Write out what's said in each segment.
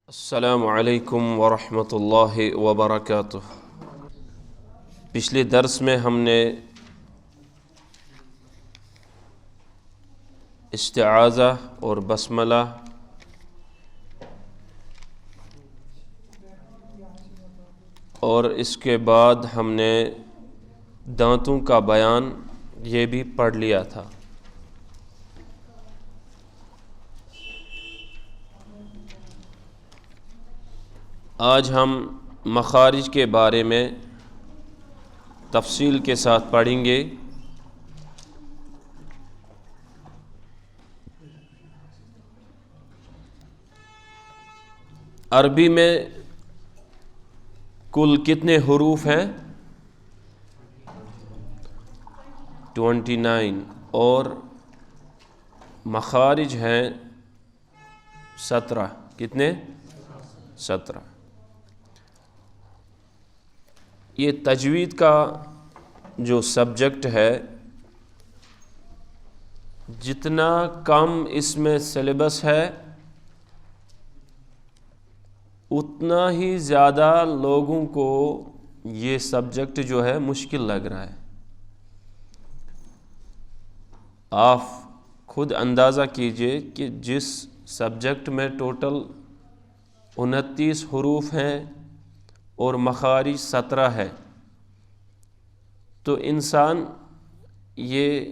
السلام علیکم ورحمۃ اللہ وبرکاتہ۔ پچھلے درس میں ہم نے استعاذہ اور بسملہ اور اس کے بعد ہم نے دانتوں کا بیان یہ بھی پڑھ لیا تھا۔ آج ہم مخارج کے بارے میں تفصیل کے ساتھ پڑھیں گے۔ عربی میں کل کتنے حروف ہیں؟ 29 اور مخارج ہیں 17۔ کتنے؟ 17۔ یہ تجوید کا جو سبجیکٹ ہے، جتنا کم اس میں سلیبس ہے اتنا ہی زیادہ لوگوں کو یہ سبجیکٹ جو ہے مشکل لگ رہا ہے۔ آپ خود اندازہ کیجئے کہ جس سبجیکٹ میں ٹوٹل 29 حروف ہیں اور مخارج 17 ہے، تو انسان یہ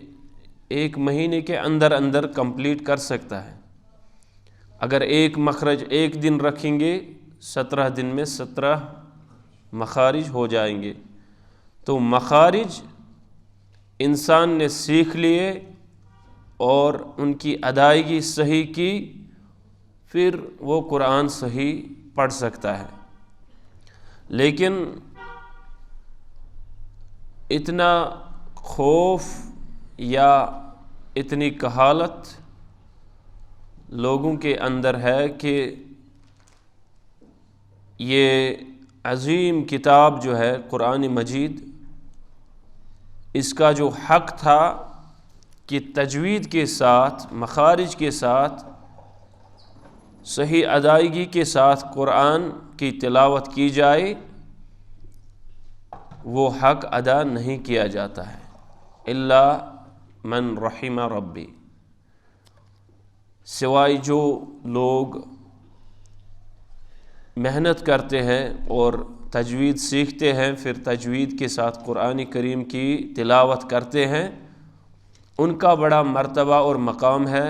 ایک مہینے کے اندر کمپلیٹ کر سکتا ہے۔ اگر ایک مخرج ایک دن رکھیں گے 17 دن میں 17 مخارج ہو جائیں گے۔ تو مخارج انسان نے سیکھ لیے اور ان کی ادائیگی صحیح کی، پھر وہ قرآن صحیح پڑھ سکتا ہے۔ لیکن اتنا خوف یا اتنی کہالت لوگوں کے اندر ہے کہ یہ عظیم کتاب جو ہے قرآن مجید، اس کا جو حق تھا کہ تجوید کے ساتھ، مخارج کے ساتھ، صحیح ادائیگی کے ساتھ قرآن کی تلاوت کی جائے، وہ حق ادا نہیں کیا جاتا ہے۔ الا من رحم ربی، سوائے جو لوگ محنت کرتے ہیں اور تجوید سیکھتے ہیں، پھر تجوید کے ساتھ قرآن کریم کی تلاوت کرتے ہیں، ان کا بڑا مرتبہ اور مقام ہے۔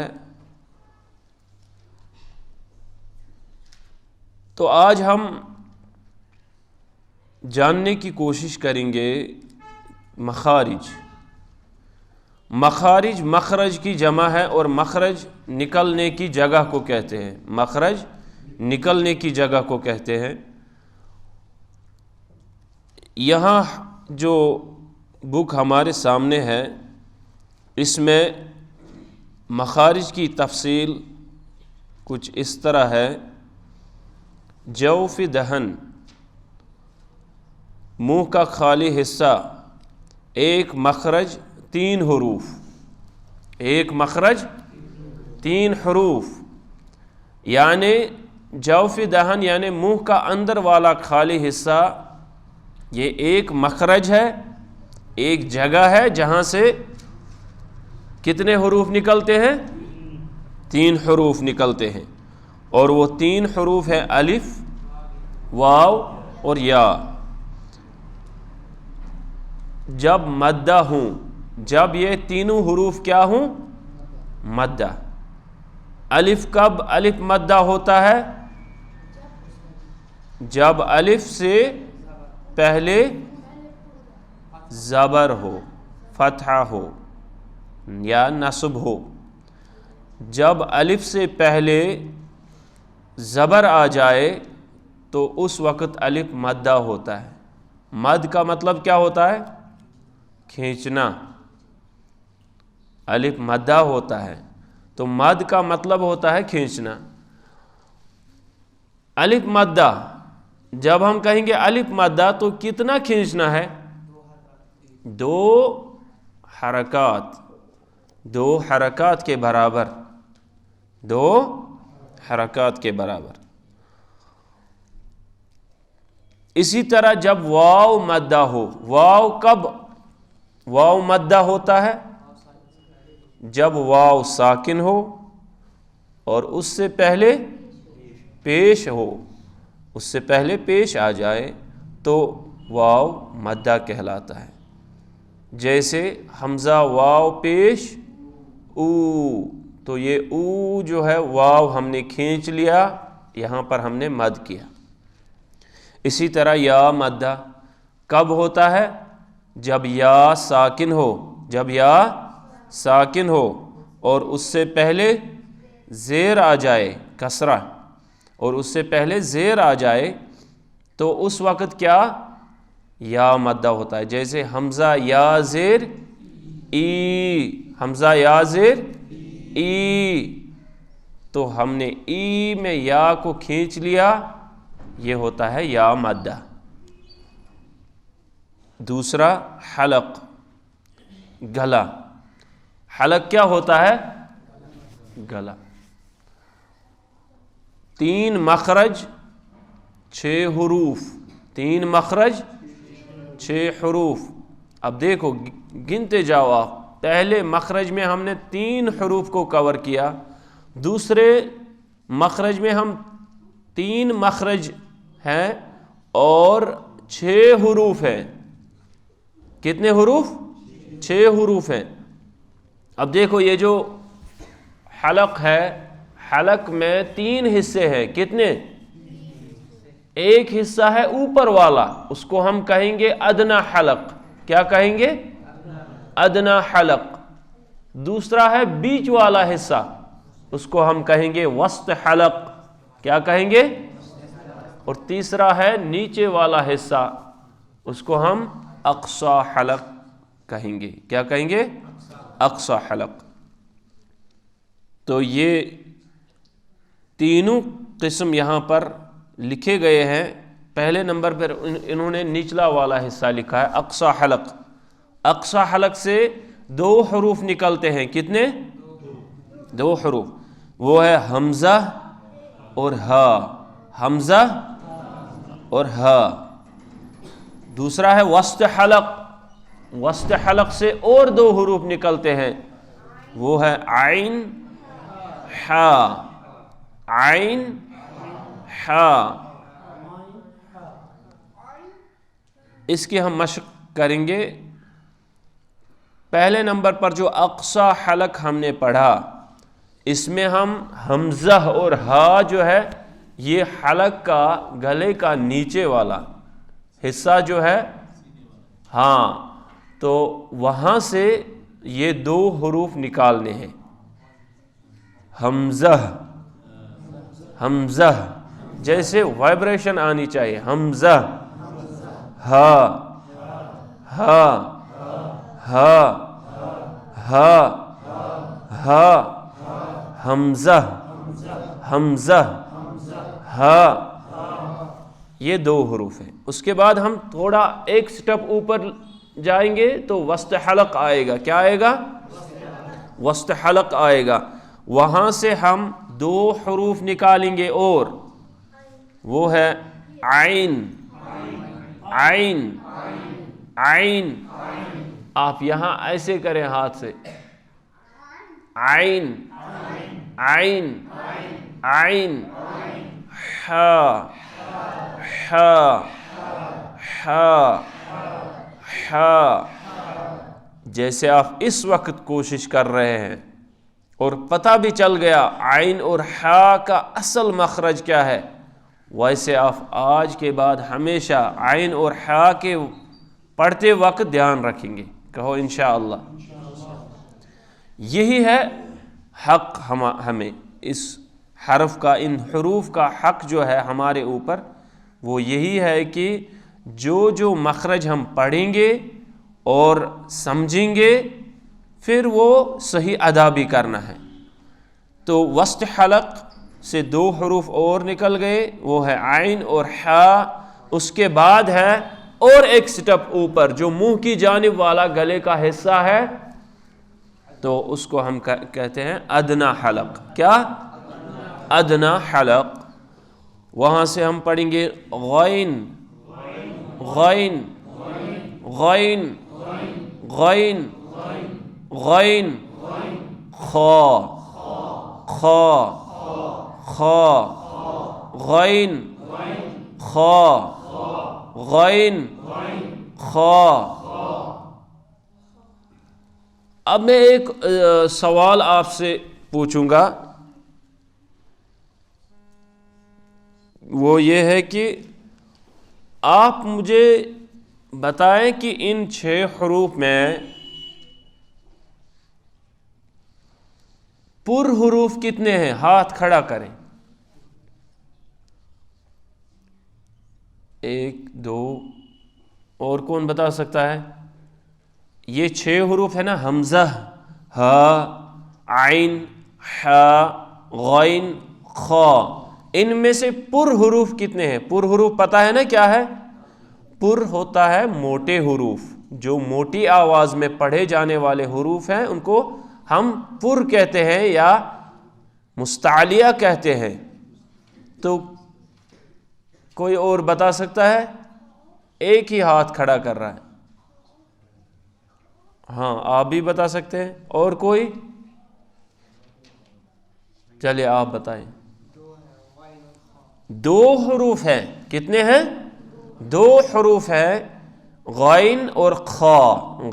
تو آج ہم جاننے کی کوشش کریں گے مخارج۔ مخارج مخرج کی جمع ہے اور مخرج نکلنے کی جگہ کو کہتے ہیں۔ مخرج نکلنے کی جگہ کو کہتے ہیں۔ یہاں جو بک ہمارے سامنے ہے، اس میں مخارج کی تفصیل کچھ اس طرح ہے۔ جوف دہن، منہ کا خالی حصہ، ایک مخرج 3 حروف، ایک مخرج 3 حروف، یعنی جوف دہن یعنی منہ کا اندر والا خالی حصہ، یہ ایک مخرج ہے، ایک جگہ ہے جہاں سے کتنے حروف نکلتے ہیں؟ 3 حروف نکلتے ہیں، اور وہ 3 حروف ہیں الف، واو اور یا۔ جب مدہ ہوں، جب یہ تینوں حروف کیا ہوں؟ مدہ۔ الف کب الف مدہ ہوتا ہے؟ جب الف سے پہلے زبر ہو، فتحہ ہو یا نصب ہو۔ جب الف سے پہلے زبر آ جائے تو اس وقت الف مدہ ہوتا ہے۔ مد کا مطلب کیا ہوتا ہے؟ کھینچنا۔ الف مدہ ہوتا ہے تو مد کا مطلب ہوتا ہے کھینچنا۔ الف مدہ، جب ہم کہیں گے الف مدہ تو کتنا کھینچنا ہے؟ 2 حرکات، 2 حرکات کے برابر، 2 حرکات کے برابر۔ اسی طرح جب واو مدہ ہو، واو کب واو مدہ ہوتا ہے؟ جب واو ساکن ہو اور اس سے پہلے پیش ہو، اس سے پہلے پیش آ جائے تو واو مدہ کہلاتا ہے. جیسے حمزہ واو پیش او، تو یہ او جو ہے واو ہم نے کھینچ لیا، یہاں پر ہم نے مد کیا. اسی طرح یا مدہ کب ہوتا ہے؟ جب یا ساکن ہو، جب یا ساکن ہو اور اس سے پہلے زیر آ جائے، کسرہ، اور اس سے پہلے زیر آ جائے تو اس وقت کیا؟ یا مدہ ہوتا ہے. جیسے حمزہ یا زیر ای، حمزہ یا زیر ای، تو ہم نے ای میں یا کو کھینچ لیا، یہ ہوتا ہے یا مدہ. دوسرا حلق، گلا. حلق کیا ہوتا ہے؟ گلا. 3 مخرج 6 حروف، 3 مخرج 6 حروف. اب دیکھو گنتے جاؤ آپ، پہلے مخرج میں ہم نے 3 حروف کو کور کیا، دوسرے مخرج میں ہم 3 مخرج ہیں اور 6 حروف ہیں. کتنے حروف؟ 6 حروف ہیں. اب دیکھو یہ جو حلق ہے، حلق میں 3 حصے ہیں. کتنے؟ ایک حصہ ہے اوپر والا، اس کو ہم کہیں گے ادنا حلق. کیا کہیں گے؟ ادنا حلق. دوسرا ہے بیچ والا حصہ، اس کو ہم کہیں گے وسط حلق. کیا کہیں گے؟ اور تیسرا ہے نیچے والا حصہ، اس کو ہم اقصی حلق کہیں گے. کیا کہیں گے؟ اقصی حلق. تو یہ تینوں قسم یہاں پر لکھے گئے ہیں. پہلے نمبر پر انہوں نے نچلا والا حصہ لکھا ہے اقصی حلق. اقصی حلق سے 2 حروف نکلتے ہیں. کتنے؟ 2 حروف. وہ ہے حمزہ اور ہا، حمزہ اور ہا. دوسرا ہے وسط حلق. وسط حلق سے اور 2 حروف نکلتے ہیں، وہ ہے عین ہا، عین ہا. اس کی ہم مشق کریں گے. پہلے نمبر پر جو اقصی حلق ہم نے پڑھا، اس میں ہم حمزہ اور ہا جو ہے، یہ حلق کا گلے کا نیچے والا حصہ جو ہے، ہاں، تو وہاں سے یہ 2 حروف نکالنے ہیں. حمزہ، حمزہ، جیسے وائبریشن آنی چاہیے. حمزہ، ہا، ہا، ہا، ہا، ہا، حمزہ، حمزہ، ہا. یہ 2 حروف ہیں. اس کے بعد ہم تھوڑا ایک سٹیپ اوپر جائیں گے تو وسط حلق آئے گا. کیا آئے گا؟ وسط حلق آئے گا. وہاں سے ہم 2 حروف نکالیں گے اور وہ ہے عین، عین، عین. آپ یہاں ایسے کریں ہاتھ سے، عین، عین، عین، ہا، ہا، ہا، ہا. جیسے آپ اس وقت کوشش کر رہے ہیں اور پتہ بھی چل گیا عین اور ہا کا اصل مخرج کیا ہے، ویسے آپ آج کے بعد ہمیشہ عین اور ہا کے پڑھتے وقت دھیان رکھیں گے. کہو انشاءاللہ. یہی ہے حق ہمیں اس حرف کا، ان حروف کا حق جو ہے ہمارے اوپر، وہ یہی ہے کہ جو مخرج ہم پڑھیں گے اور سمجھیں گے پھر وہ صحیح ادا بھی کرنا ہے. تو وسط حلق سے 2 حروف اور نکل گئے، وہ ہے عین اور ہا. اس کے بعد ہے اور ایک سٹیپ اوپر جو منہ کی جانب والا گلے کا حصہ ہے، تو اس کو ہم کہتے ہیں ادنا حلق. کیا؟ ادنا حلق. وہاں سے ہم پڑھیں گے غین، غین غین غین غین خا خا خا غین خا غین خا۔ اب میں ایک سوال آپ سے پوچھوں گا، وہ یہ ہے کہ آپ مجھے بتائیں کہ ان 6 حروف میں پر حروف کتنے ہیں؟ ہاتھ کھڑا کریں۔ 1 2 اور کون بتا سکتا ہے؟ یہ 6 حروف ہے نا، حمزہ، ہا، عین، حا، غین، خا، ان میں سے پر حروف کتنے ہیں؟ پر حروف پتہ ہے نا کیا ہے؟ پر ہوتا ہے موٹے حروف، جو موٹی آواز میں پڑھے جانے والے حروف ہیں ان کو ہم پر کہتے ہیں یا مستعلیہ کہتے ہیں۔ تو کوئی اور بتا سکتا ہے؟ ایک ہی ہاتھ کھڑا کر رہا ہے۔ ہاں آپ بھی بتا سکتے ہیں، اور کوئی؟ چلیے آپ بتائیں۔ 2 حروف ہیں۔ کتنے ہیں؟ 2 حروف ہیں، غین اور خا،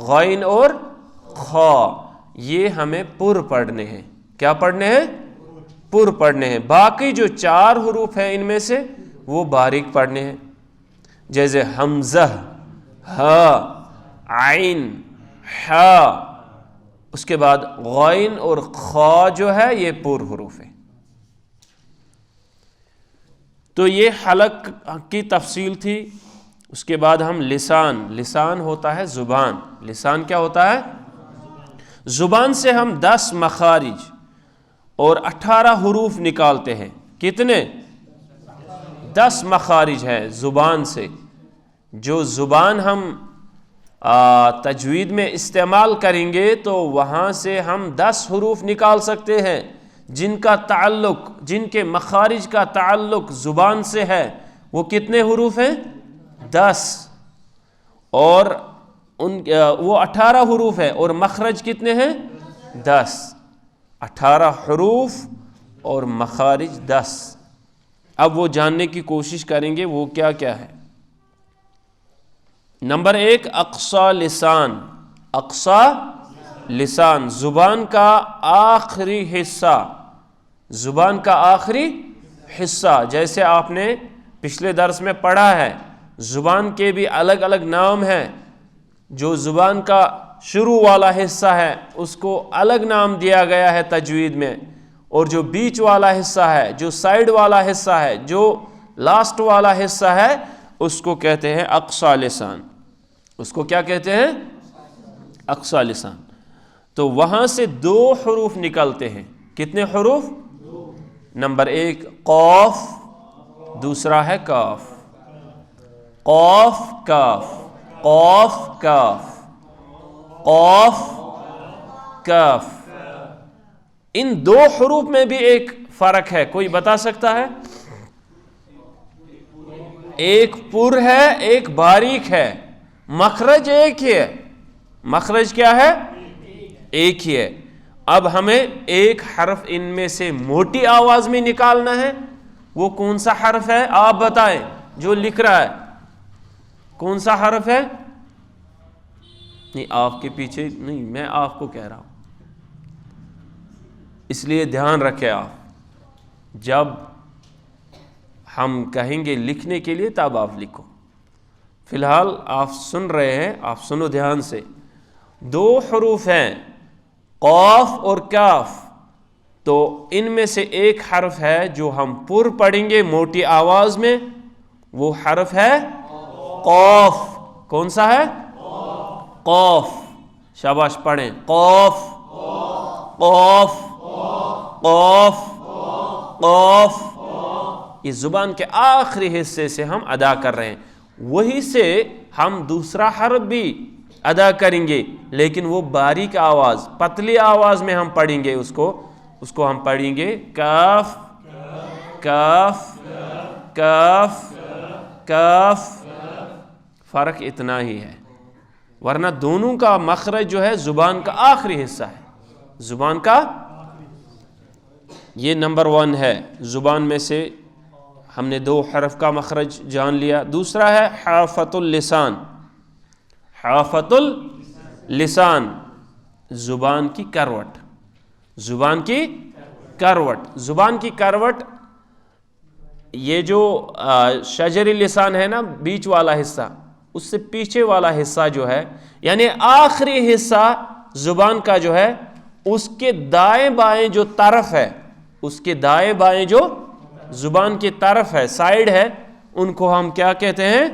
غین اور خا، یہ ہمیں پر پڑھنے ہیں۔ کیا پڑھنے ہیں؟ پر پڑھنے ہیں۔ باقی جو 4 حروف ہیں ان میں سے وہ باریک پڑھنے ہیں، جیسے حمزہ، ہا، عین، حا، اس کے بعد غین اور خا جو ہے یہ پر حروف ہے۔ تو یہ حلق کی تفصیل تھی۔ اس کے بعد ہم لسان، لسان ہوتا ہے زبان، لسان کیا ہوتا ہے؟ زبان سے ہم 10 مخارج اور 18 حروف نکالتے ہیں۔ کتنے؟ 10 مخارج ہے زبان سے۔ جو زبان ہم تجوید میں استعمال کریں گے تو وہاں سے ہم 10 حروف نکال سکتے ہیں جن کا تعلق، جن کے مخارج کا تعلق زبان سے ہے۔ وہ کتنے حروف ہیں؟ 10، اور وہ 18 حروف ہے، اور مخرج کتنے ہیں؟ 10۔ 18 حروف اور مخارج 10۔ اب وہ جاننے کی کوشش کریں گے وہ کیا کیا ہے۔ نمبر 1 اقصی لسان۔ اقصی لسان زبان کا آخری حصہ، زبان کا آخری حصہ۔ جیسے آپ نے پچھلے درس میں پڑھا ہے، زبان کے بھی الگ الگ نام ہیں۔ جو زبان کا شروع والا حصہ ہے اس کو الگ نام دیا گیا ہے تجوید میں، اور جو بیچ والا حصہ ہے، جو سائیڈ والا حصہ ہے، جو لاسٹ والا حصہ ہے، اس کو کہتے ہیں اقصی لسان۔ اس کو کیا کہتے ہیں؟ اقصی لسان۔ تو وہاں سے 2 حروف نکلتے ہیں۔ کتنے حروف؟ نمبر 1 قاف، دوسرا ہے کاف۔ قاف کاف، قاف کاف، قاف کاف۔ ان 2 حروف میں بھی ایک فرق ہے، کوئی بتا سکتا ہے؟ ایک پر ہے، ایک باریک ہے۔ مخرج ایک ہی ہے۔ مخرج کیا ہے؟ ایک ہی ہے۔ اب ہمیں ایک حرف ان میں سے موٹی آواز میں نکالنا ہے۔ وہ کون سا حرف ہے؟ آپ بتائیں، جو لکھ رہا ہے کون سا حرف ہے؟ نہیں آپ کے پیچھے نہیں، میں آپ کو کہہ رہا ہوں، اس لیے دھیان رکھیں آپ، جب ہم کہیں گے لکھنے کے لیے تب آپ لکھو۔ فی الحال آپ سن رہے ہیں، آپ سنو دھیان سے۔ 2 حروف ہیں، قاف اور کاف، تو ان میں سے ایک حرف ہے جو ہم پر پڑھیں گے موٹی آواز میں، وہ حرف ہے قاف۔ کون سا ہے؟ قاف۔ شاباش پڑھیں، قاف قاف قاف قاف۔ یہ زبان کے آخری حصے سے ہم ادا کر رہے ہیں، وہی سے ہم دوسرا حرف بھی ادا کریں گے، لیکن وہ باریک آواز، پتلی آواز میں ہم پڑھیں گے۔ اس کو ہم پڑھیں گے کاف کاف کاف کاف۔ فرق اتنا ہی ہے، ورنہ دونوں کا مخرج جو ہے زبان کا آخری حصہ ہے، زبان کا یہ نمبر 1 ہے۔ زبان میں سے ہم نے 2 حرف کا مخرج جان لیا۔ دوسرا ہے حافۃ اللسان۔ حافۃ اللسان، زبان کی کروٹ، زبان کی کروٹ، زبان کی کروٹ، یہ جو شجری لسان ہے نا، بیچ والا حصہ، اس سے پیچھے والا حصہ جو ہے، یعنی آخری حصہ زبان کا جو ہے، اس کے دائیں بائیں جو طرف ہے، اس کے دائیں بائیں جو زبان کی طرف ہے، سائیڈ ہے، ان کو ہم کیا کہتے ہیں؟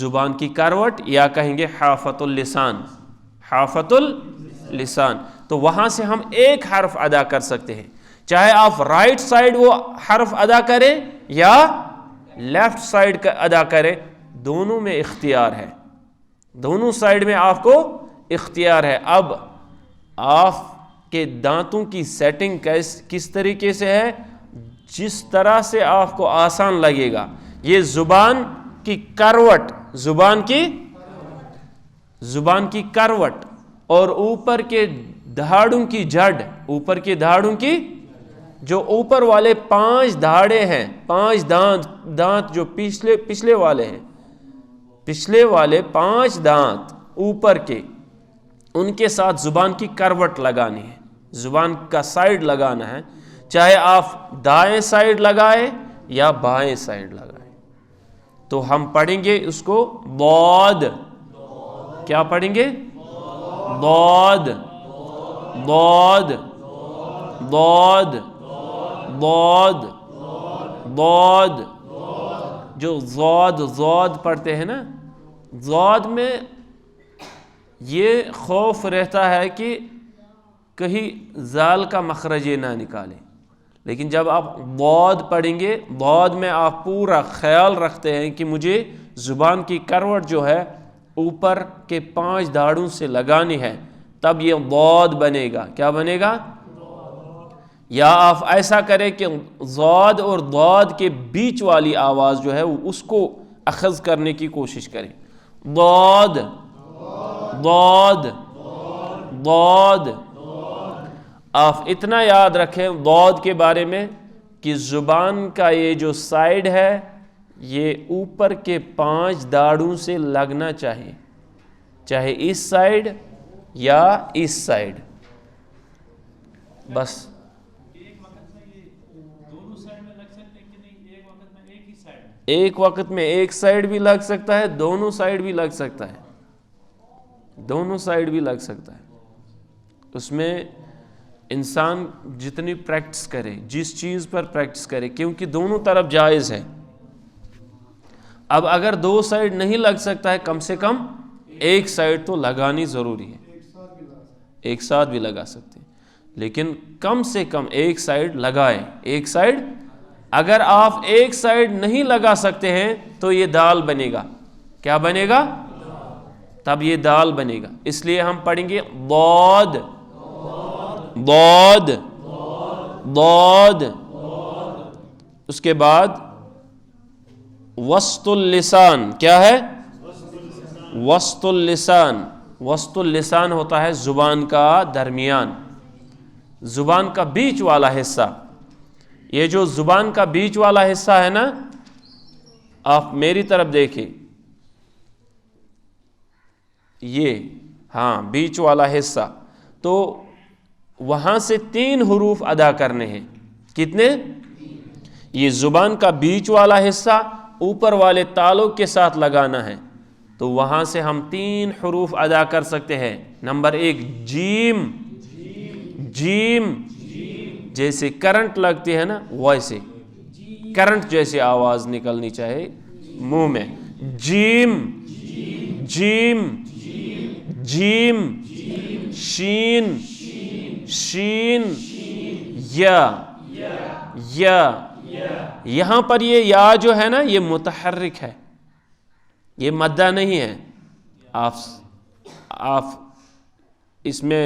زبان کی کروٹ، یا کہیں گے حافۃ اللسان، حافۃ اللسان۔ تو وہاں سے ہم ایک حرف ادا کر سکتے ہیں، چاہے آپ رائٹ سائیڈ وہ حرف ادا کریں یا لیفٹ سائیڈ کا ادا کریں، دونوں میں اختیار ہے، دونوں سائیڈ میں آپ کو اختیار ہے۔ اب آپ کے دانتوں کی سیٹنگ کس طریقے سے ہے؟ جس طرح سے آپ کو آسان لگے گا۔ یہ زبان کی کروٹ، زبان کی کروٹ، اور اوپر کے دھاڑوں کی جڑ، اوپر کے دھاڑوں کی جو اوپر والے 5 دھاڑے ہیں، 5 دانت جو پچھلے والے ہیں، پچھلے والے 5 دانت اوپر کے، ان کے ساتھ زبان کی کروٹ لگانی ہے، زبان کا سائیڈ لگانا ہے، چاہے آپ دائیں سائیڈ لگائیں یا بائیں سائیڈ لگائیں۔ تو ہم پڑھیں گے اس کو ضاد، کیا پڑھیں گے؟ ضاد، ضاد، ضاد، ضاد، ضاد۔ جو ضاد پڑھتے ہیں نا، ضاد میں یہ خوف رہتا ہے کہ کہیں ذال کا مخرج نہ نکالے، لیکن جب آپ ضاد پڑھیں گے، ضاد میں آپ پورا خیال رکھتے ہیں کہ مجھے زبان کی کروٹ جو ہے اوپر کے 5 دھاڑوں سے لگانی ہے، تب یہ ضاد بنے گا۔ کیا بنے گا؟ یا آپ ایسا کریں کہ ضاد اور ضاد کے بیچ والی آواز جو ہے اس کو اخذ کرنے کی کوشش کریں۔ ضاد، ضاد، ضاد۔ آپ اتنا یاد رکھیں ضاد کے بارے میں کہ زبان کا یہ جو سائیڈ ہے، یہ اوپر کے 5 داڑوں سے لگنا چاہیے، چاہے اس سائیڈ یا اس سائیڈ، بس۔ ایک وقت میں ایک سائیڈ بھی لگ سکتا ہے، دونوں سائیڈ بھی لگ سکتا ہے، دونوں سائیڈ بھی لگ سکتا ہے۔ اس میں انسان جتنی پریکٹس کرے، جس چیز پر پریکٹس کرے، کیونکہ دونوں طرف جائز ہے۔ اب اگر 2 سائیڈ نہیں لگ سکتا ہے، کم سے کم ایک سائیڈ تو لگانی ضروری ہے، ایک ساتھ بھی لگا سکتے ہیں، لیکن کم سے کم ایک سائیڈ لگائے، ایک سائیڈ۔ اگر آپ ایک سائیڈ نہیں لگا سکتے ہیں تو یہ دال بنے گا۔ کیا بنے گا؟ تب یہ دال بنے گا۔ اس لیے ہم پڑھیں گے ضاد، ضاد، ضاد۔ اس کے بعد وسط اللسان، کیا ہے؟ وسط اللسان۔ وسط اللسان ہوتا ہے زبان کا درمیان، زبان کا بیچ والا حصہ۔ یہ جو زبان کا بیچ والا حصہ ہے نا، آپ میری طرف دیکھیں، یہ بیچ والا حصہ، تو وہاں سے 3 حروف ادا کرنے ہیں۔ کتنے؟ یہ زبان کا بیچ والا حصہ اوپر والے تالوں کے ساتھ لگانا ہے، تو وہاں سے ہم 3 حروف ادا کر سکتے ہیں۔ نمبر 1 جیم، جیم، جیسے کرنٹ لگتی ہے نا، ویسے کرنٹ جیسے آواز نکلنی چاہے منہ میں۔ جیم، جیم، جیم، شین، شین، یا، یا۔ یہاں پر یہ یا جو ہے نا، یہ متحرک ہے، یہ مدہ نہیں ہے۔ آپ اس میں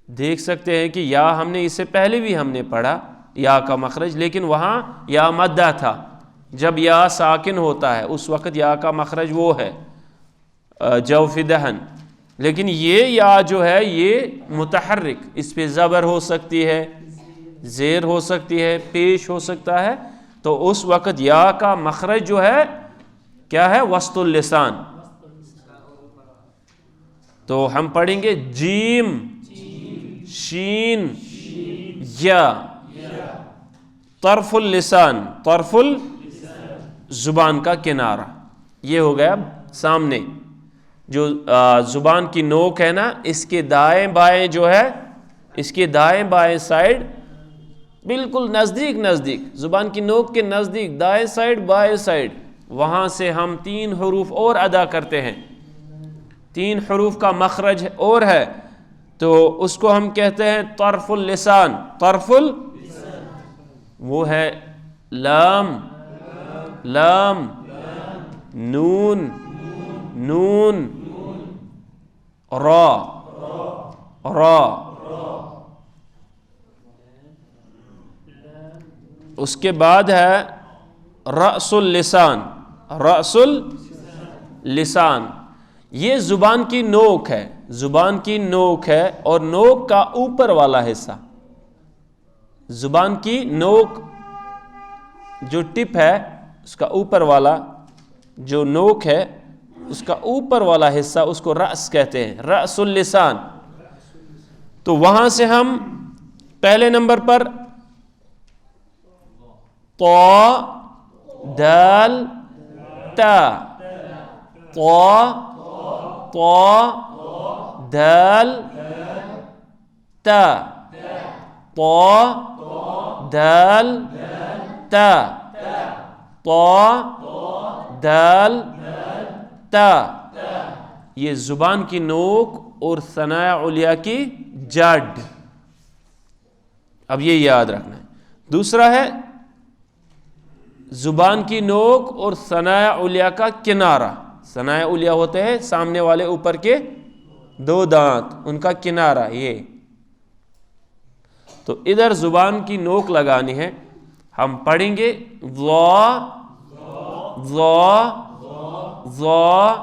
دیکھ سکتے ہیں کہ یا ہم نے اس سے پہلے بھی ہم نے پڑھا یا کا مخرج، لیکن وہاں یا مدہ تھا، جب یا ساکن ہوتا ہے اس وقت یا کا مخرج وہ ہے جوف دہن، لیکن یہ یا جو ہے یہ متحرک، اس پہ زبر ہو سکتی ہے، زیر ہو سکتی ہے، پیش ہو سکتا ہے، تو اس وقت یا کا مخرج جو ہے کیا ہے؟ وسط اللسان. تو ہم پڑھیں گے جیم شین یا، طرف اللسان، طرف زبان کا کنارہ، یہ ہو گیا سامنے جو زبان کی نوک ہے نا، اس کے دائیں بائیں جو ہے، اس کے دائیں بائیں سائڈ بالکل نزدیک نزدیک، زبان کی نوک کے نزدیک دائیں سائڈ بائیں سائڈ، وہاں سے ہم 3 حروف اور ادا کرتے ہیں. 3 حروف کا مخرج اور ہے، تو اس کو ہم کہتے ہیں طرف اللسان. طرف وہ ہے لام، لام، نون، نون، را، را. اس کے بعد ہے رأس اللسان، رأس اللسان. یہ زبان کی نوک ہے، زبان کی نوک ہے، اور نوک کا اوپر والا حصہ، زبان کی نوک جو ٹپ ہے اس کا اوپر والا جو نوک ہے اس کا اوپر والا حصہ، اس کو رأس کہتے ہیں، رأس اللسان. تو وہاں سے ہم پہلے نمبر پر طا دال تا، طا، طا دال تا، طا دال تا، طا دال تا. یہ زبان کی نوک اور ثنایا علیا کی جڑ. اب یہ یاد رکھنا ہے. دوسرا ہے زبان کی نوک اور ثنایا علیا کا کنارہ. ثنایا علیا ہوتے ہیں سامنے والے اوپر کے 2 دانت، ان کا کنارہ یہ. تو ادھر زبان کی نوک لگانی ہے. ہم پڑھیں گے ضا، ضا، ضا،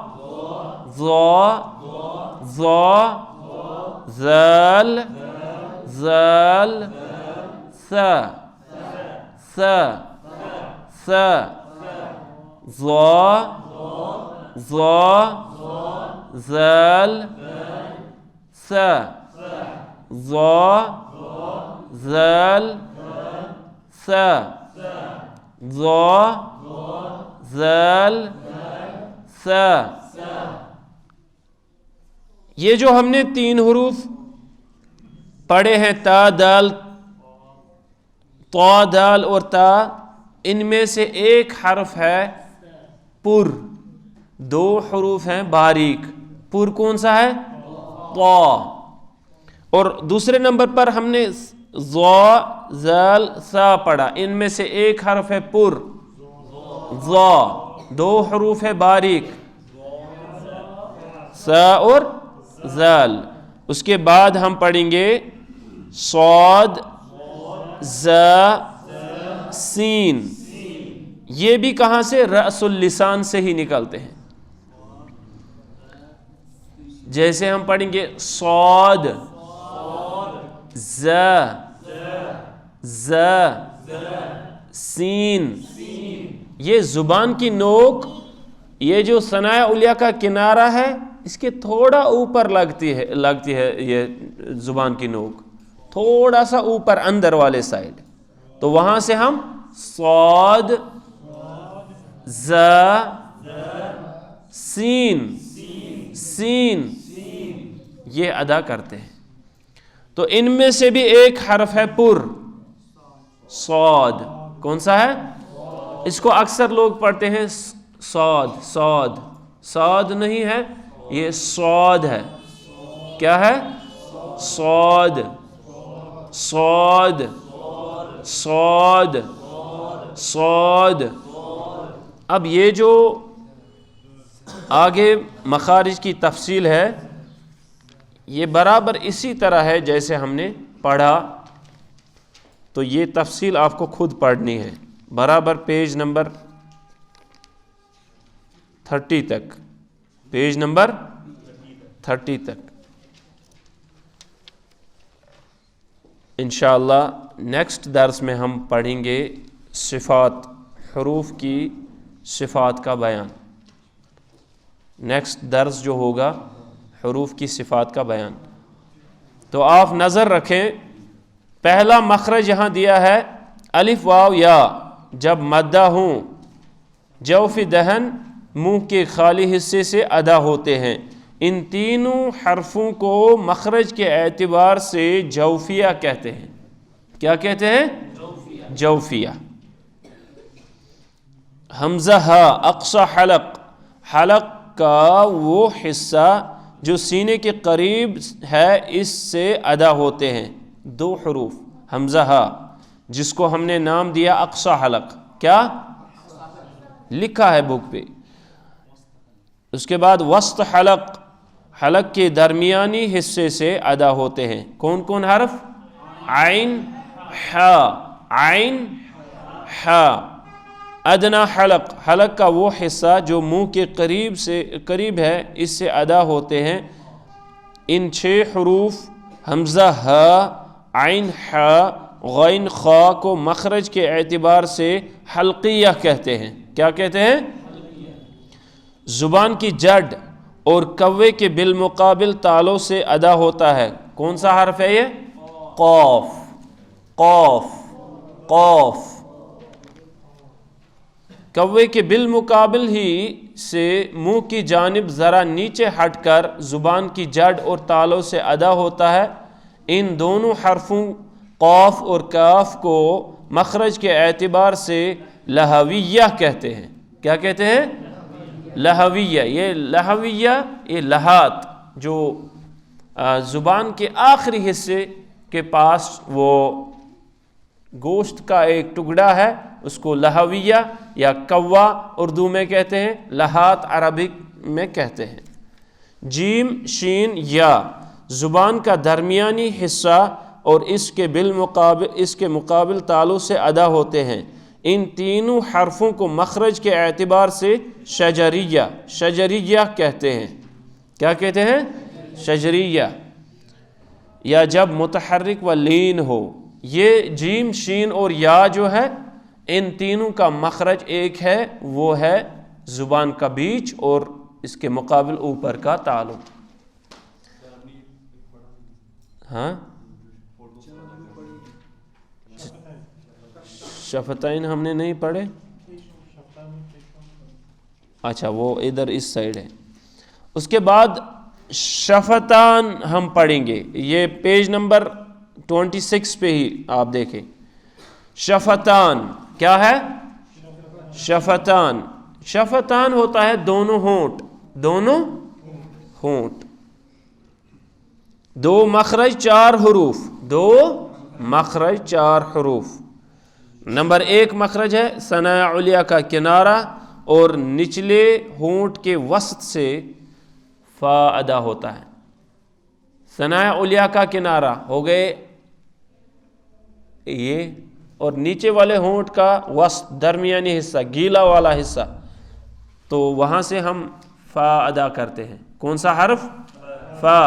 ضا، ضا، ذال، ذال، ثا، ثا، ثا، ضا، ضا، ذال، ثا، ضا، ذال، ثا، ضا، ذال، ثا. یہ جو ہم نے 3 حروف پڑھے ہیں، تا دال، طا دال اور تا، ان میں سے ایک حرف ہے پر، 2 حروف ہیں باریک. پر کون سا ہے؟ طا. اور دوسرے نمبر پر ہم نے ضا، ذال، ثا پڑھا، ان میں سے ایک حرف ہے پر، ضا. 2 حروف ہے باریک، ثا اور ذال. اس کے بعد ہم پڑھیں گے صاد، زا، سین. یہ بھی کہاں سے؟ رأس اللسان سے ہی نکلتے ہیں. جیسے ہم پڑھیں گے صاد، ز، ز، سین. یہ زبان کی نوک، یہ جو ثنایا علیا کا کنارہ ہے اس کے تھوڑا اوپر لگتی ہے یہ زبان کی نوک، تھوڑا سا اوپر اندر والے سائڈ. تو وہاں سے ہم صاد، ز، سین، سین یہ ادا کرتے ہیں. تو ان میں سے بھی ایک حرف ہے پر، صاد. کون سا ہے؟ اس کو اکثر لوگ پڑھتے ہیں صاد، صاد. صاد نہیں ہے، یہ صاد ہے. کیا ہے؟ صاد، صاد، صاد، صاد. اب یہ جو آگے مخارج کی تفصیل ہے یہ برابر اسی طرح ہے جیسے ہم نے پڑھا. تو یہ تفصیل آپ کو خود پڑھنی ہے. برابر پیج نمبر 30 تک، پیج نمبر 30 تک. انشاءاللہ نیکسٹ درس میں ہم پڑھیں گے صفات، حروف کی صفات کا بیان. نیکسٹ درس جو ہوگا حروف کی صفات کا بیان. تو آپ نظر رکھیں، پہلا مخرج یہاں دیا ہے الف واو یا، جب مدہ ہوں جوف دہن منہ کے خالی حصے سے ادا ہوتے ہیں. ان تینوں حرفوں کو مخرج کے اعتبار سے جوفیہ کہتے ہیں. کیا کہتے ہیں؟ جوفیہ. حمزہ ہا اقصی حلق، حلق کا وہ حصہ جو سینے کے قریب ہے اس سے ادا ہوتے ہیں. 2 حروف حمزہ ہا، جس کو ہم نے نام دیا اقصی حلق. کیا لکھا ہے بک پہ؟ اس کے بعد وسط حلق، حلق کے درمیانی حصے سے ادا ہوتے ہیں. کون کون حرف؟ عین حا، عین حا. ادنا حلق، حلق کا وہ حصہ جو منہ کے قریب ہے اس سے ادا ہوتے ہیں. ان 6 حروف حمزہ ہا، عین حا، غین خا کو مخرج کے اعتبار سے حلقیہ کہتے ہیں. کیا کہتے ہیں؟ زبان کی جڑ اور کوے کے بالمقابل تالوں سے ادا ہوتا ہے. کون سا حرف ہے یہ؟ قاف، قاف، قاف. کوے کے بالمقابل ہی سے منہ کی جانب ذرا نیچے ہٹ کر زبان کی جڑ اور تالوں سے ادا ہوتا ہے. ان دونوں حرفوں قاف اور کاف کو مخرج کے اعتبار سے لہویہ کہتے ہیں. کیا کہتے ہیں؟ لہویہ. یہ لہویہ، یہ لہات جو زبان کے آخری حصے کے پاس وہ گوشت کا ایک ٹکڑا ہے، اس کو لہویہ یا کوا اردو میں کہتے ہیں، لہات عربک میں کہتے ہیں. جیم شین یا زبان کا درمیانی حصہ اور اس کے مقابل تالوں سے ادا ہوتے ہیں. ان تینوں حرفوں کو مخرج کے اعتبار سے شجریہ، شجریہ کہتے ہیں. کیا کہتے ہیں؟ شجریہ. یا جب متحرک و لین ہو. یہ جیم شین اور یا جو ہے ان تینوں کا مخرج ایک ہے، وہ ہے زبان کا بیچ اور اس کے مقابل اوپر کا تالو. ہاں، شفتین ہم نے نہیں پڑھے. اچھا وہ ادھر اس سائیڈ ہے. اس کے بعد شفتان ہم پڑھیں گے. یہ پیج نمبر 26 پہ ہی آپ دیکھیں. شفتان کیا ہے؟ شفتان. شفتان ہوتا ہے دونوں ہونٹ، دونوں ہونٹ. 2 مخرج 4 حروف، 2 مخرج 4 حروف. نمبر 1 مخرج ہے ثناء علیہ کا کنارہ اور نچلے ہونٹ کے وسط سے فا ادا ہوتا ہے. ثناء علیہ کا کنارہ ہو گئے یہ، اور نیچے والے ہونٹ کا وسط درمیانی حصہ، گیلا والا حصہ، تو وہاں سے ہم فا ادا کرتے ہیں. کون سا حرف؟ فا.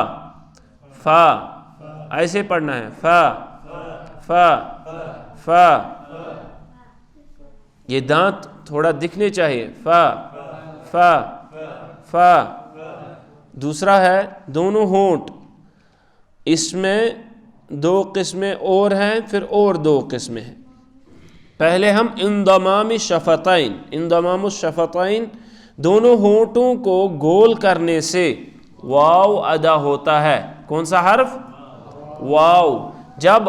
فا ایسے پڑھنا ہے، فا فا فا. یہ دانت تھوڑا دکھنے چاہیے. فا فا فا. دوسرا ہے دونوں ہونٹ. اس میں 2 قسمیں اور ہیں، پھر اور 2 قسمیں ہیں. پہلے ہم انضمام شفتین، انضمام الشفتین، دونوں ہونٹوں کو گول کرنے سے واو ادا ہوتا ہے. کون سا حرف؟ واو. جب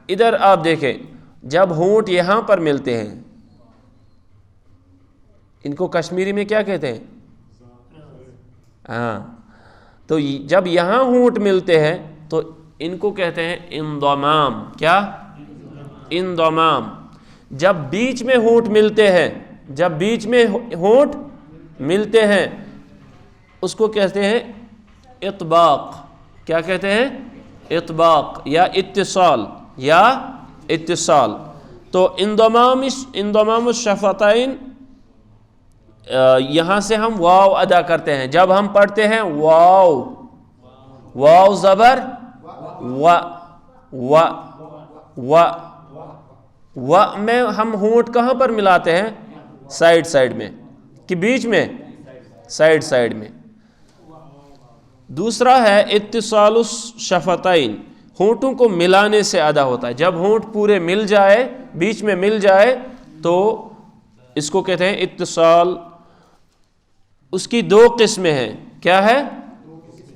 ادھر آپ دیکھیں، جب ہونٹ یہاں پر ملتے ہیں، ان کو کشمیری میں کیا کہتے ہیں؟ ہاں، تو جب یہاں ہونٹ ملتے ہیں تو ان کو کہتے ہیں انضمام. کیا؟ انضمام. جب بیچ میں ہونٹ ملتے ہیں، جب بیچ میں ہونٹ ملتے ہیں اس کو کہتے ہیں اطباق. کیا کہتے ہیں؟ اطباق یا اتصال، یا اتصال. تو انضمام الشفتین یہاں سے ہم واو ادا کرتے ہیں. جب ہم پڑھتے ہیں واو، واو زبر و، و و و میں ہم ہونٹ کہاں پر ملاتے ہیں؟ سائڈ میں کہ بیچ میں؟ سائڈ میں. دوسرا ہے اتصال الشفتین، ہونٹوں کو ملانے سے ادا ہوتا ہے. جب ہونٹ پورے مل جائے، بیچ میں مل جائے تو اس کو کہتے ہیں اتصال. اس کی دو قسمیں ہیں. کیا ہے؟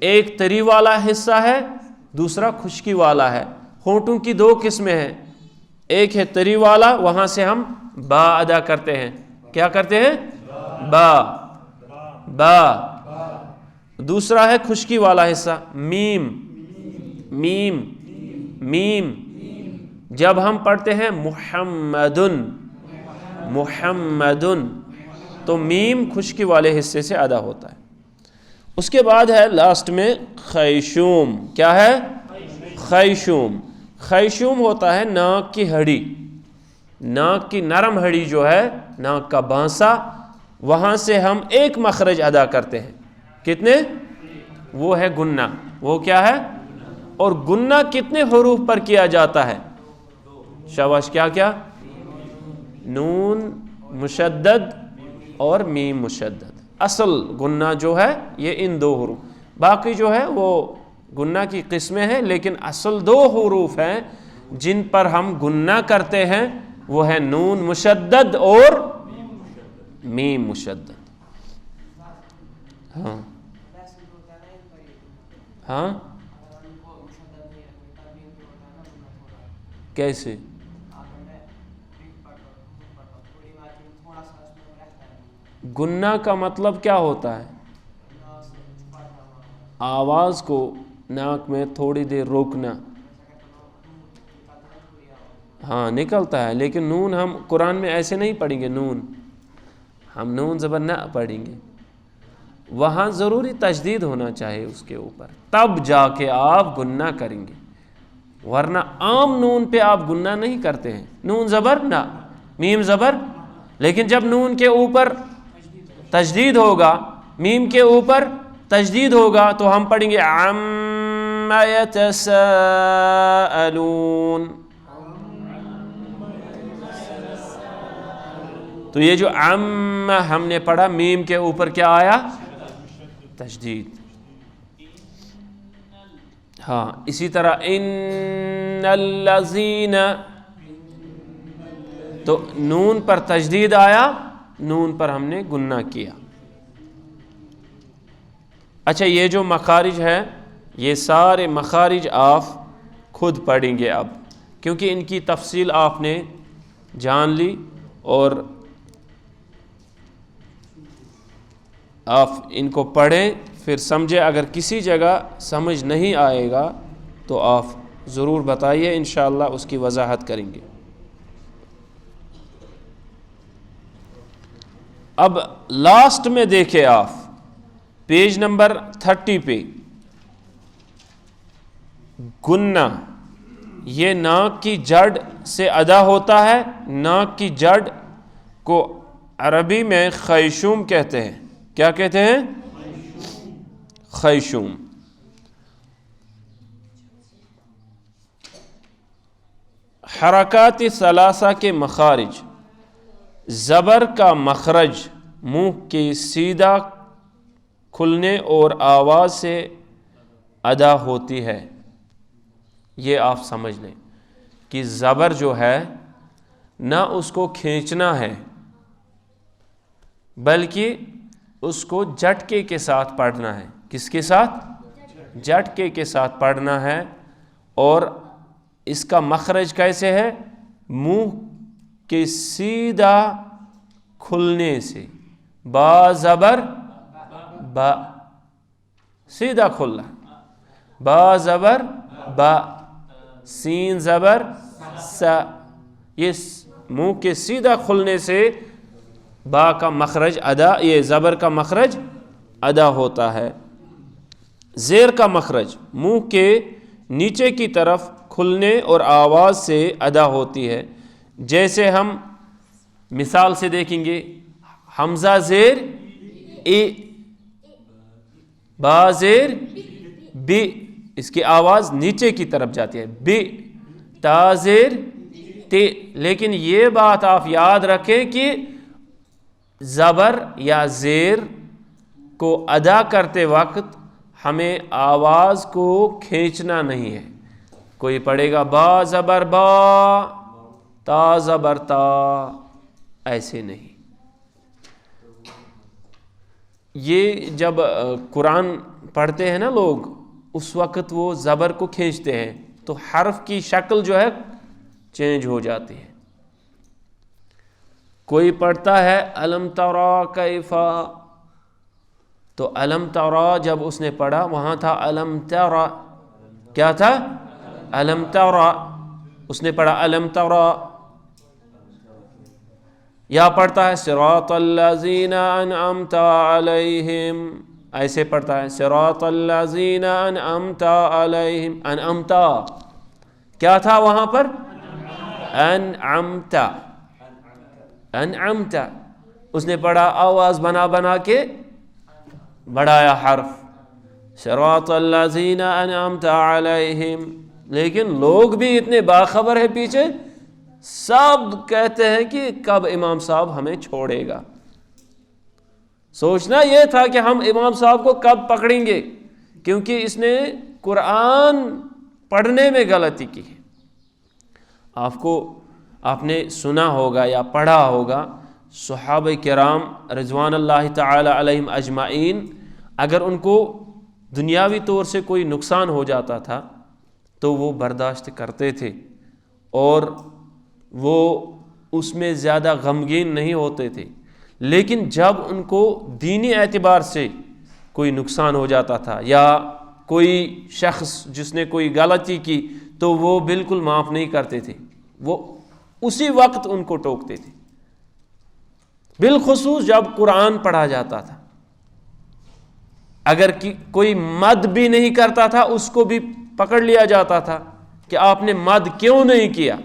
ایک تری والا حصہ ہے، دوسرا خشکی والا ہے. ہونٹوں کی دو قسمیں ہیں، ایک ہے تری والا، وہاں سے ہم با ادا کرتے ہیں. کیا کرتے ہیں؟ با. دوسرا ہے خشکی والا حصہ، میم. جب ہم پڑھتے ہیں محمدن تو میم خشکی والے حصے سے ادا ہوتا ہے. اس کے بعد ہے لاسٹ میں خیشوم. کیا ہے؟ خیشوم ہوتا ہے ناک کی ہڑی، ناک کی نرم ہڑی جو ہے، ناک کا بانسا، وہاں سے ہم ایک مخرج ادا کرتے ہیں. کتنے؟ وہ ہے گنہ. وہ کیا ہے؟ اور گنہ کتنے حروف پر کیا جاتا ہے؟ شاباش. کیا؟ نون مشدد اور میم مشدد. اصل گنہ جو ہے یہ ان دو حروف، باقی جو ہے وہ گنہ کی قسمیں ہیں، لیکن اصل دو حروف ہیں جن پر ہم گنہ کرتے ہیں، وہ ہے نون مشدد اور میم مشدد. ہاں کیسے؟ گنہ کا مطلب کیا ہوتا ہے؟ آواز کو ناک میں تھوڑی دیر روکنا. ہاں نکلتا ہے، لیکن نون ہم قرآن میں ایسے نہیں پڑھیں گے. ہم نون زبر نہ پڑھیں گے، وہاں ضروری تشدید ہونا چاہیے اس کے اوپر، تب جا کے آپ گنہ کریں گے، ورنہ عام نون پہ آپ گنہ نہیں کرتے ہیں. نون زبر نہ، میم زبر. لیکن جب نون کے اوپر تشدید ہوگا، میم کے اوپر تشدید ہوگا، تو ہم پڑھیں گے عما یتساءلون. تو یہ جو عما ہم نے پڑھا، میم کے اوپر کیا آیا؟ تشدید. ہاں اسی طرح ان الذین، تو نون پر تشدید آیا، نون پر ہم نے گنہ کیا. اچھا یہ جو مخارج ہے، یہ سارے مخارج آپ خود پڑھیں گے اب، کیونکہ ان کی تفصیل آپ نے جان لی، اور آپ ان کو پڑھیں پھر سمجھیں. اگر کسی جگہ سمجھ نہیں آئے گا تو آپ ضرور بتائیے، انشاءاللہ اس کی وضاحت کریں گے. اب لاسٹ میں دیکھیں آپ پیج نمبر 30 پہ، گنہ یہ ناک کی جڑ سے ادا ہوتا ہے. ناک کی جڑ کو عربی میں خیشوم کہتے ہیں. کیا کہتے ہیں؟ خیشوم. حرکات ثلاثہ کے مخارج. زبر کا مخرج منہ کے سیدھا کھلنے اور آواز سے ادا ہوتی ہے. یہ آپ سمجھ لیں کہ زبر جو ہے نہ اس کو کھینچنا ہے، بلکہ اس کو جھٹکے کے ساتھ پڑھنا ہے. کس کے ساتھ؟ جھٹکے کے ساتھ پڑھنا ہے. اور اس کا مخرج کیسے ہے؟ منہ کے سیدھا کھلنے سے. با زبر با، سیدھا کھلنا. با زبر با، سین زبر سا. یہ منہ کے سیدھا کھلنے سے با کا مخرج ادا، یہ زبر کا مخرج ادا ہوتا ہے. زیر کا مخرج منہ کے نیچے کی طرف کھلنے اور آواز سے ادا ہوتی ہے. جیسے ہم مثال سے دیکھیں گے، حمزہ زیر اے، با زیر بی، اس کی آواز نیچے کی طرف جاتی ہے، بی، تا زیر تے۔ لیکن یہ بات آپ یاد رکھیں کہ زبر یا زیر کو ادا کرتے وقت ہمیں آواز کو کھینچنا نہیں ہے۔ کوئی پڑھے گا با زبر با، تا زبر تا، ایسے نہیں۔ یہ جب قرآن پڑھتے ہیں نا لوگ، اس وقت وہ زبر کو کھینچتے ہیں تو حرف کی شکل جو ہے چینج ہو جاتی ہے۔ کوئی پڑھتا ہے الم ترا کیفا، تو الم ترا جب اس نے پڑھا وہاں تھا الم ترا، کیا تھا؟ الم ترا، اس نے پڑھا الم ترا۔ یا پڑھتا ہے صراط الذین انعمت علیہم، ایسے پڑھتا ہے صراط الذین انعمت علیہم، انعمتا، کیا تھا وہاں پر؟ انعمتا، انعمتا، اس نے پڑھا آواز بنا بنا کے بڑھایا حرف، صراط الذین انعمت علیہم۔ لیکن لوگ بھی اتنے باخبر ہیں پیچھے، سب کہتے ہیں کہ کب امام صاحب ہمیں چھوڑے گا۔ سوچنا یہ تھا کہ ہم امام صاحب کو کب پکڑیں گے، کیونکہ اس نے قرآن پڑھنے میں غلطی کی ہے۔ آپ نے سنا ہوگا یا پڑھا ہوگا، صحابہ کرام رضوان اللہ تعالی علیہم اجمعین، اگر ان کو دنیاوی طور سے کوئی نقصان ہو جاتا تھا تو وہ برداشت کرتے تھے، اور وہ اس میں زیادہ غمگین نہیں ہوتے تھے۔ لیکن جب ان کو دینی اعتبار سے کوئی نقصان ہو جاتا تھا یا کوئی شخص جس نے کوئی غلطی کی تو وہ بالکل معاف نہیں کرتے تھے، وہ اسی وقت ان کو ٹوکتے تھے، بالخصوص جب قرآن پڑھا جاتا تھا۔ اگر کوئی مد بھی نہیں کرتا تھا اس کو بھی پکڑ لیا جاتا تھا کہ آپ نے مد کیوں نہیں کیا۔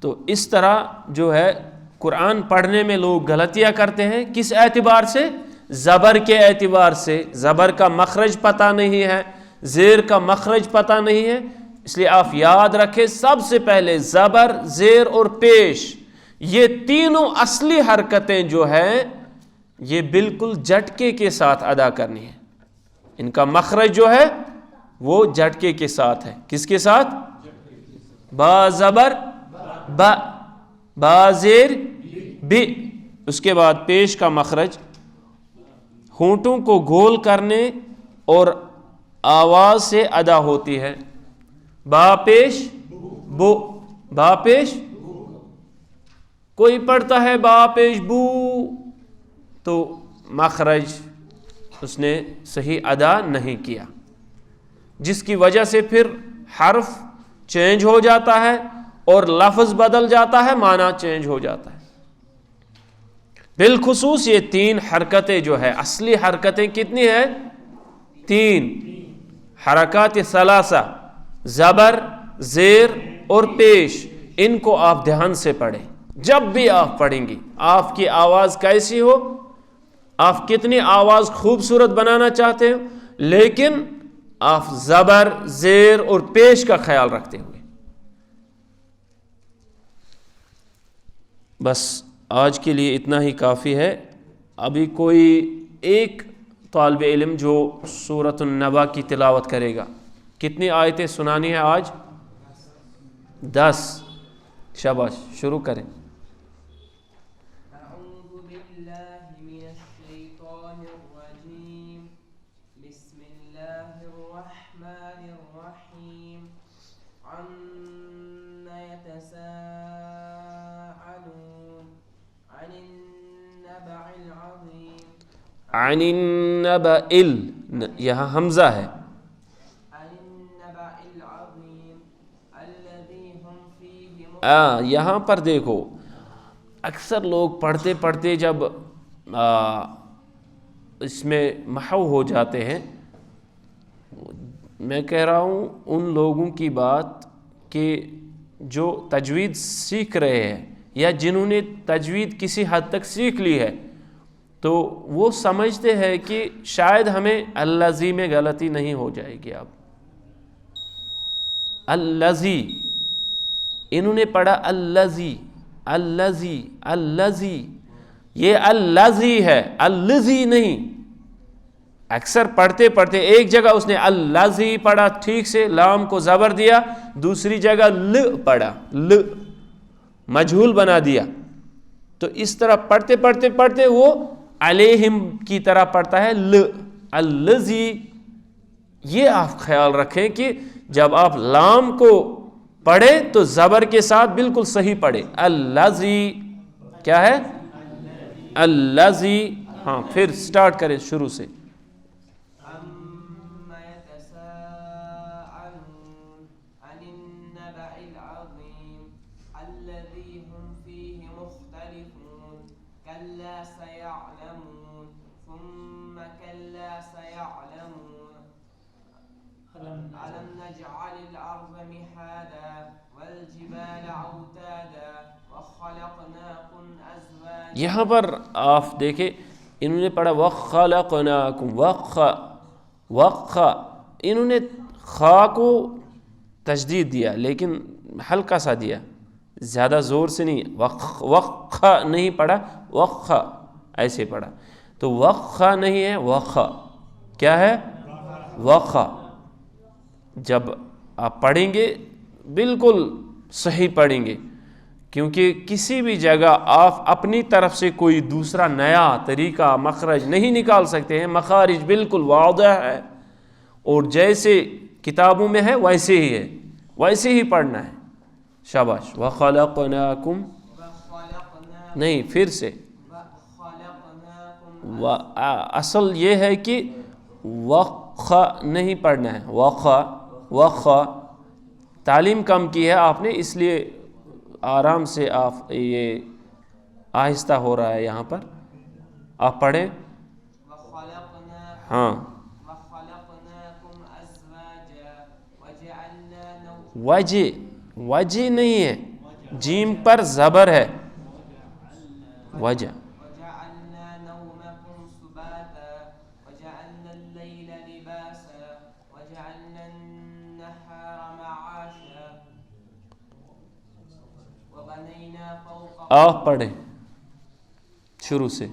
تو اس طرح جو ہے قرآن پڑھنے میں لوگ غلطیاں کرتے ہیں۔ کس اعتبار سے؟ زبر کے اعتبار سے۔ زبر کا مخرج پتہ نہیں ہے، زیر کا مخرج پتہ نہیں ہے، اس لیے آپ یاد رکھیں سب سے پہلے زبر، زیر اور پیش، یہ تینوں اصلی حرکتیں جو ہیں یہ بالکل جھٹکے کے ساتھ ادا کرنی ہے۔ ان کا مخرج جو ہے وہ جھٹکے کے ساتھ ہے۔ کس کے ساتھ؟ با زبر با، با زیر بی، اس کے بعد پیش کا مخرج ہونٹوں کو گول کرنے اور آواز سے ادا ہوتی ہے۔ با پیش بو، با پیش، کوئی پڑھتا ہے با پیش بو تو مخرج اس نے صحیح ادا نہیں کیا، جس کی وجہ سے پھر حرف چینج ہو جاتا ہے اور لفظ بدل جاتا ہے، معنی چینج ہو جاتا ہے۔ بالخصوص یہ تین حرکتیں جو ہے، اصلی حرکتیں کتنی ہیں؟ تین حرکات ثلاثہ، زبر، زیر اور پیش، ان کو آپ دھیان سے پڑھیں۔ جب بھی آپ پڑھیں گے، آپ کی آواز کیسی ہو، آپ کتنی آواز خوبصورت بنانا چاہتے ہو، لیکن آپ زبر، زیر اور پیش کا خیال رکھتے ہوئے۔ بس آج کے لیے اتنا ہی کافی ہے۔ ابھی کوئی ایک طالب علم جو سورۃ النبا کی تلاوت کرے گا۔ کتنی آیتیں سنانی ہیں آج؟ 10۔ شاباش، شروع کریں۔ عن النبأ یہاں حمزہ ہے، یہاں پر دیکھو اکثر لوگ پڑھتے پڑھتے جب اس میں محو ہو جاتے ہیں۔ میں کہہ رہا ہوں ان لوگوں کی بات کہ جو تجوید سیکھ رہے ہیں یا جنہوں نے تجوید کسی حد تک سیکھ لی ہے تو وہ سمجھتے ہیں کہ شاید ہمیں الذی میں غلطی نہیں ہو جائے گی. اب الذی انہوں نے پڑھا الذی الذی الذی، یہ الذی ہے الذی نہیں. اکثر پڑھتے پڑھتے ایک جگہ اس نے الذی پڑھا ٹھیک سے، لام کو زبر دیا، دوسری جگہ ل پڑھا، ل مجہول بنا دیا. تو اس طرح پڑھتے پڑھتے پڑھتے وہ علیہم کی طرح پڑھتا ہے ل الذی. یہ آپ خیال رکھیں کہ جب آپ لام کو پڑھے تو زبر کے ساتھ بالکل صحیح پڑھے. الذی کیا ہے؟ الذی. ہاں پھر سٹارٹ کریں شروع سے. ألم نجعل الأرض مهادا والجبال أوتادا وخلقناكم أزواجا. یہاں پر آپ دیکھیں انہوں نے پڑھا وَخَلَقْنَاكُمْ وَخَ، انہوں نے خا کو تشدید دیا لیکن ہلکا سا دیا، زیادہ زور سے نہیں. وَخَ نہیں پڑھا، وَخَ ایسے پڑھا. تو وَخَ نہیں ہے، وَخَ کیا ہے؟ وَخَ. جب آپ پڑھیں گے بالکل صحیح پڑھیں گے، کیونکہ کسی بھی جگہ آپ اپنی طرف سے کوئی دوسرا نیا طریقہ مخرج نہیں نکال سکتے ہیں. مخارج بالکل واضح ہے اور جیسے کتابوں میں ہے ویسے ہی ہے، ویسے ہی پڑھنا ہے. شاباش. وَخَلَقْنَاكُمْ نہیں، پھر سے اصل یہ ہے کہ وَخَ نہیں پڑھنا ہے. وَخَ تعلیم کم کی ہے آپ نے، اس لیے آرام سے آپ یہ آہستہ ہو رہا ہے. یہاں پر آپ پڑھیں. ہاں وجہ نہیں ہے، جیم پر زبر ہے. وجہ آپ پڑھیں شروع سے.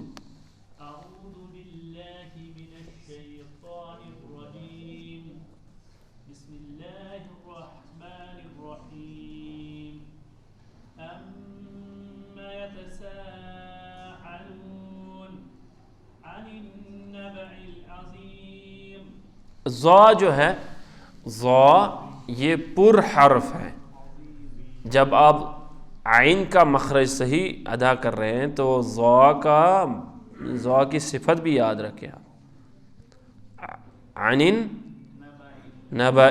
أعوذ بالله من الشيطان الرجيم. بسم الله الرحمن الرحيم. أما يتساءلون عن النبأ العظيم. ضا جو ہے، ضا یہ پر حرف ہے. جب آپ عین کا مخرج صحیح ادا کر رہے ہیں تو ضا کی صفت بھی یاد رکھیں آپ. عن نبأ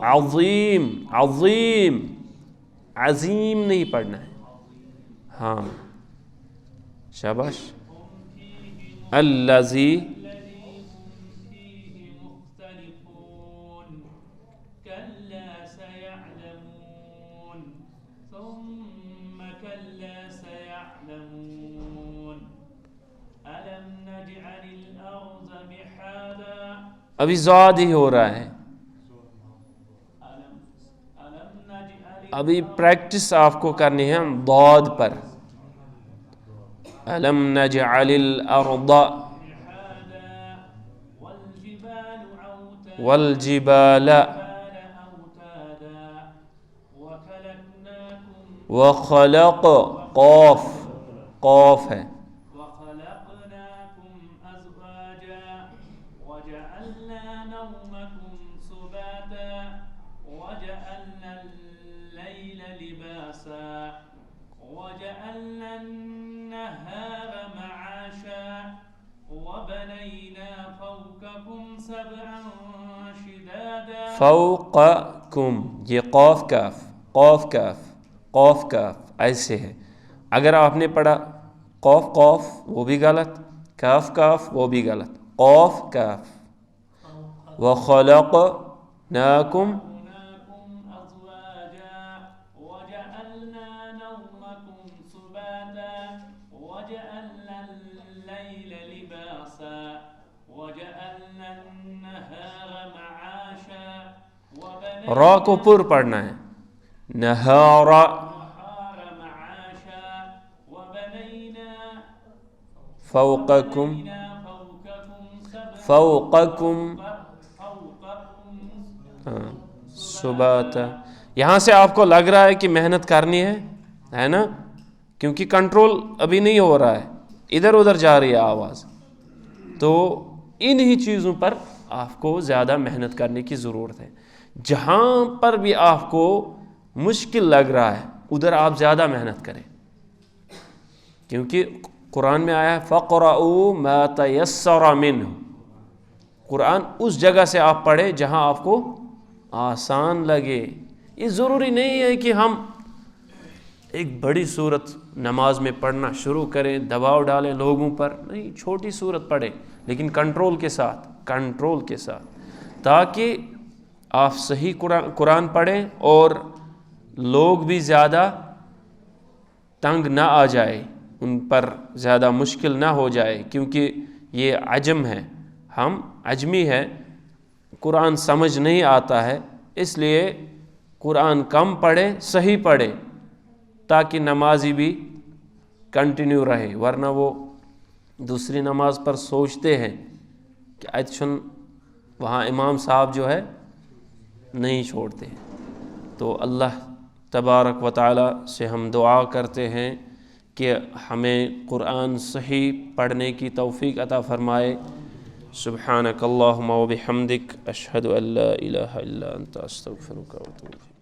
العظیم، عظیم عظیم نہیں پڑھنا ہے. ہاں شاباش. الذی ابھی زاد ہی ہو رہا ہے. ابھی پریکٹس آپ کو کرنی ہے ضاد پر. الم نجعل الارض والجبال وخلق، قاف ہے. فوقکم، یہ قاف کاف، قاف کاف، قاف کاف ایسے ہے. اگر آپ نے پڑھا قاف قاف وہ بھی غلط، کاف کاف وہ بھی غلط. قاف کاف. وخلقناکم نومكم سباتا وجعلنا الليل لباسا وجعلنا النهار معاشا را کو پر پڑھنا ہے، نہارا، والنهار معاشا وبنينا فوقکم، فوقكم فوقکم، فوقكم سباتا. یہاں سے آپ کو لگ رہا ہے کہ محنت کرنی ہے نا، کیونکہ کنٹرول ابھی نہیں ہو رہا ہے، ادھر ادھر جا رہی ہے آواز. تو انہی چیزوں پر آپ کو زیادہ محنت کرنے کی ضرورت ہے. جہاں پر بھی آپ کو مشکل لگ رہا ہے ادھر آپ زیادہ محنت کریں، کیونکہ قرآن میں آیا ہے فَقْرَؤُوا مَا تَيَسَّرَ مِنْهُ. قرآن اس جگہ سے آپ پڑھیں جہاں آپ کو آسان لگے. یہ ضروری نہیں ہے کہ ہم ایک بڑی صورت نماز میں پڑھنا شروع کریں، دباؤ ڈالیں لوگوں پر، نہیں، چھوٹی صورت پڑھیں لیکن کنٹرول کے ساتھ، تاکہ آپ صحیح قرآن پڑھیں اور لوگ بھی زیادہ تنگ نہ آ جائے، ان پر زیادہ مشکل نہ ہو جائے، کیونکہ یہ عجم ہے، ہم عجمی ہیں، قرآن سمجھ نہیں آتا ہے. اس لیے قرآن کم پڑھیں، صحیح پڑھیں، تاکہ نمازی بھی کنٹینیو رہے. ورنہ وہ دوسری نماز پر سوچتے ہیں کہ اچھن وہاں امام صاحب جو ہے نہیں چھوڑتے. تو اللہ تبارک و تعالی سے ہم دعا کرتے ہیں کہ ہمیں قرآن صحیح پڑھنے کی توفیق عطا فرمائے. سبحانک اللہم و بحمدک، اشہد ان لا الہ الا انت، استغفرک و اتوب الیک.